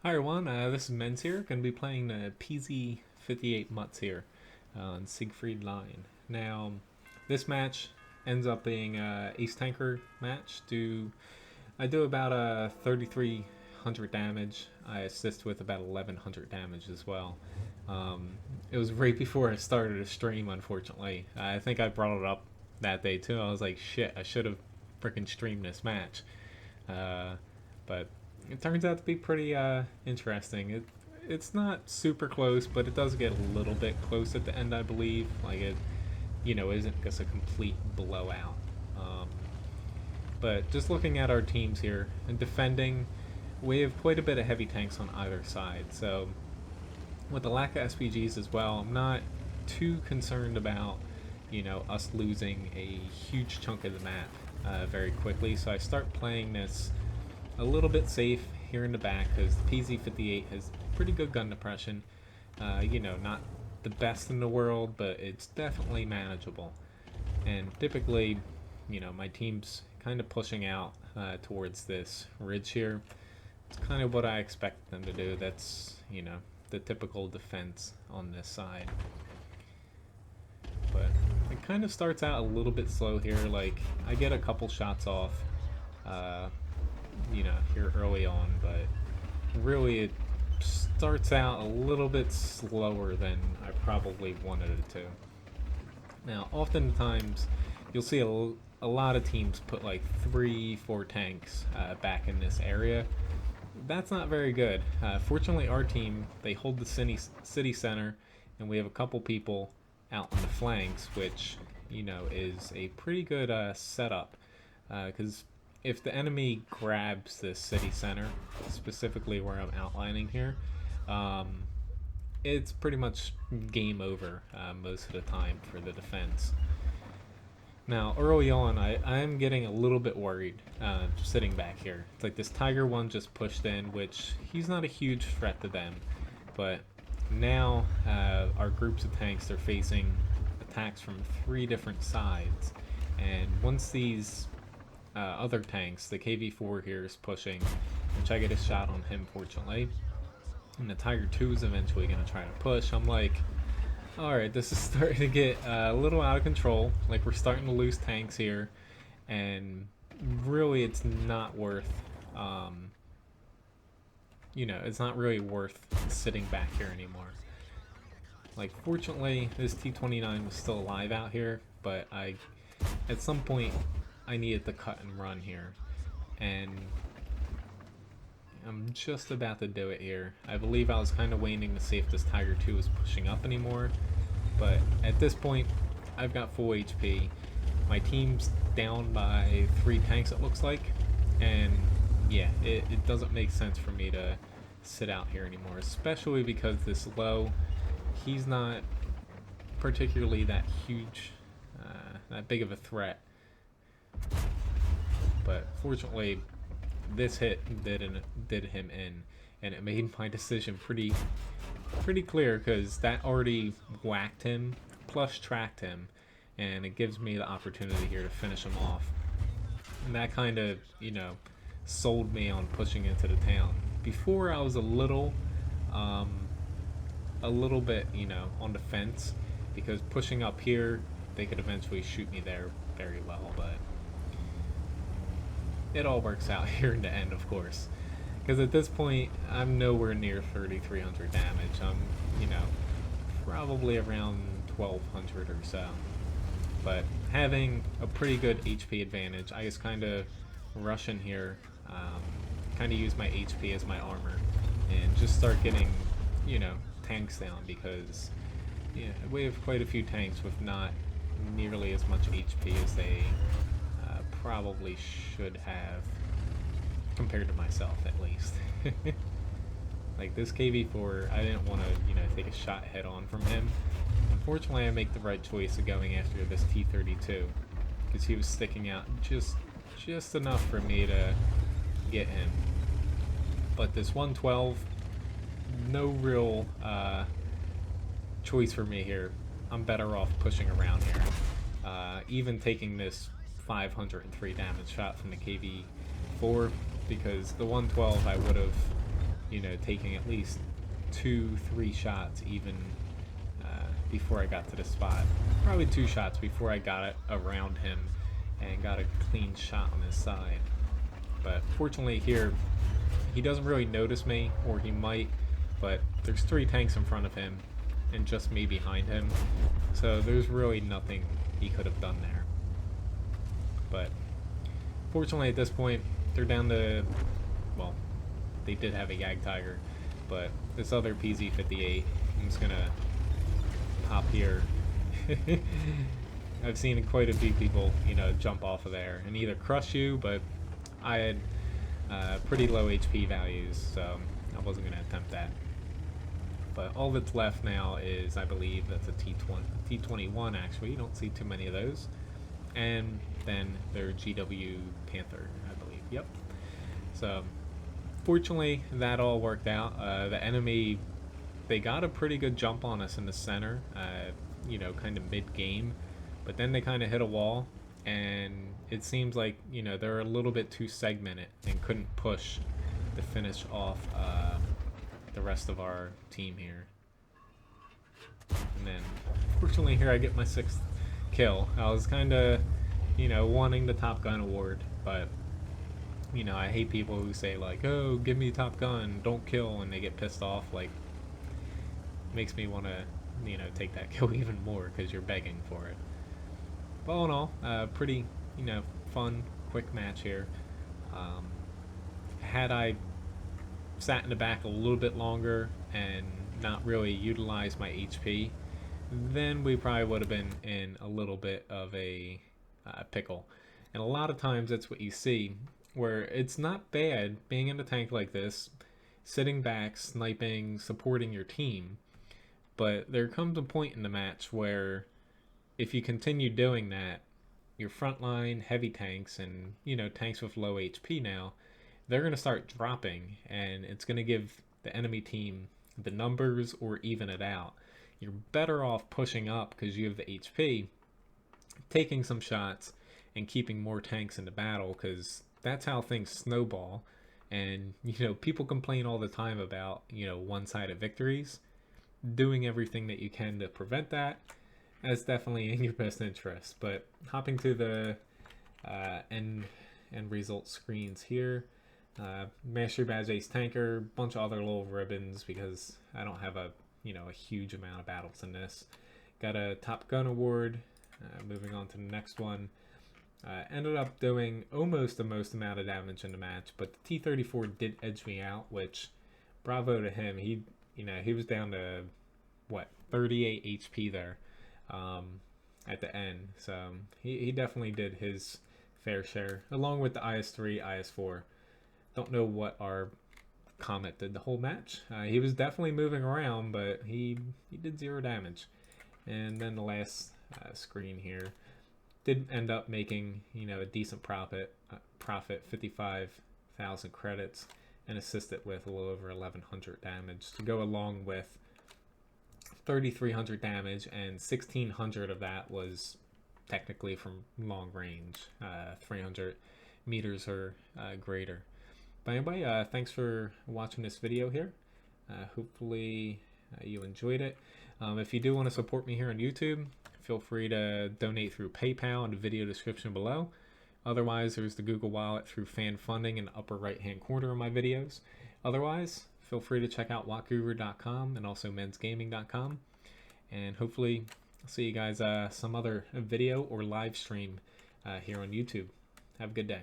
Hi everyone, this is Menz here. Going to be playing the PZ58 Mutz here on Siegfried Line. Now, this match ends up being a ace tanker match. I do about 3,300 damage. I assist with about 1,100 damage as well. It was right before I started a stream, unfortunately. I think I brought it up that day too. I was like, shit, I should have freaking streamed this match. But it turns out to be pretty interesting. It's not super close, but it does get a little bit close at the end, I believe. Like it, isn't just a complete blowout. But just looking at our teams here and defending, we have quite a bit of heavy tanks on either side. So with the lack of SPGs as well, I'm not too concerned about us losing a huge chunk of the map very quickly. So I start playing this a little bit safe here in the back because the PZ58 has pretty good gun depression. Not the best in the world, but it's definitely manageable. And typically, my team's kind of pushing out towards this ridge here. It's kind of what I expect them to do. That's, the typical defense on this side. But it kind of starts out a little bit slow here. Like, I get a couple shots off here early on, but really it starts out a little bit slower than I probably wanted it to. Now, oftentimes you'll see a lot of teams put like 3-4 tanks back in this area. That's not very good. Fortunately, our team, they hold the city center, and we have a couple people out on the flanks, which is a pretty good setup, because if the enemy grabs the city center, specifically where I'm outlining here, it's pretty much game over most of the time for the defense. Now, early on, I am getting a little bit worried sitting back here. It's like this Tiger 1 just pushed in, which he's not a huge threat to them, but now our groups of tanks are facing attacks from 3 different sides, and once these other tanks, the KV4 here is pushing, which I get a shot on him fortunately, and the Tiger 2 is eventually going to try to push. I'm like, alright, this is starting to get a little out of control. Like, we're starting to lose tanks here, and really it's not worth it's not really worth sitting back here anymore. Like, fortunately this T-29 was still alive out here, but at some point I needed to cut and run here, and I'm just about to do it here. I believe I was kind of waiting to see if this Tiger 2 was pushing up anymore, but at this point I've got full HP. My team's down by 3 tanks, it looks like, and yeah, it doesn't make sense for me to sit out here anymore, especially because this low, he's not particularly that huge, that big of a threat. But fortunately, this hit did him in, and it made my decision pretty clear, because that already whacked him plus tracked him, and it gives me the opportunity here to finish him off. And that kind of sold me on pushing into the town. Before I was a little bit on the fence, because pushing up here they could eventually shoot me there very well, but it all works out here in the end, of course, because at this point I'm nowhere near 3,300 damage. I'm probably around 1,200 or so, but having a pretty good HP advantage, I just kind of rush in here, kind of use my HP as my armor, and just start getting tanks down, because we have quite a few tanks with not nearly as much HP as they probably should have, compared to myself at least. Like this KV4, I didn't want to take a shot head on from him. Unfortunately, I make the right choice of going after this T-32, because he was sticking out just enough for me to get him. But this 112, no real choice for me here. I'm better off pushing around here, even taking this 503 damage shot from the KV4, because the 112 I would have you know, taking at least 2-3 shots even before I got to the spot. Probably 2 shots before I got it around him and got a clean shot on his side. But fortunately here, he doesn't really notice me, or he might, but there's 3 tanks in front of him and just me behind him. So there's really nothing he could have done there. But fortunately at this point, they're down to, well, they did have a Yag Tiger, but this other PZ-58, I'm just gonna hop here. I've seen quite a few people, you know, jump off of there and either crush you, but I had pretty low HP values, so I wasn't going to attempt that. But all that's left now is, I believe, that's a T21 actually. You don't see too many of those. And then their GW Panther, I believe. Yep. So, fortunately, that all worked out. The enemy, they got a pretty good jump on us in the center, you know, kind of mid-game. But then they kind of hit a wall, and it seems like, you know, they're a little bit too segmented and couldn't push to finish off the rest of our team here. And then, fortunately, here I get my 6th kill. I was kind of, you know, wanting the Top Gun award, but, you know, I hate people who say, like, oh, give me Top Gun, don't kill, and they get pissed off. Like, makes me want to, you know, take that kill even more because you're begging for it. But all in all, pretty, you know, fun, quick match here. Had I sat in the back a little bit longer and not really utilized my HP, then we probably would have been in a little bit of a pickle. And a lot of times that's what you see, where it's not bad being in a tank like this, sitting back, sniping, supporting your team, but there comes a point in the match where if you continue doing that, your frontline heavy tanks and, you know, tanks with low HP now, they're going to start dropping, and it's going to give the enemy team the numbers or even it out. You're better off pushing up because you have the HP, taking some shots, and keeping more tanks in the battle, because that's how things snowball. And, you know, people complain all the time about, you know, one-sided victories. Doing everything that you can to prevent that, that's definitely in your best interest. But hopping to the end result screens here, Mastery Badge Ace Tanker, bunch of other little ribbons because I don't have a, you know, a huge amount of battles in this. Got a Top Gun award. Moving on to the next one. Ended up doing almost the most amount of damage in the match, but the T-34 did edge me out, which bravo to him. He, you know, he was down to what, 38 HP there at the end, so he definitely did his fair share, along with the IS-3, IS-4. Don't know what our Comet did the whole match. He was definitely moving around, but he did 0 damage. And then the last screen here did end up making, you know, a decent profit, 55,000 credits, and assisted with a little over 1,100 damage to go along with 3,300 damage, and 1,600 of that was technically from long range, 300 meters or greater. But anyway, thanks for watching this video here. Hopefully you enjoyed it. If you do want to support me here on YouTube, feel free to donate through PayPal in the video description below. Otherwise, there's the Google Wallet through fan funding in the upper right hand corner of my videos. Otherwise, feel free to check out watguru.com and also menzgaming.com. And hopefully I'll see you guys some other video or live stream here on YouTube. Have a good day.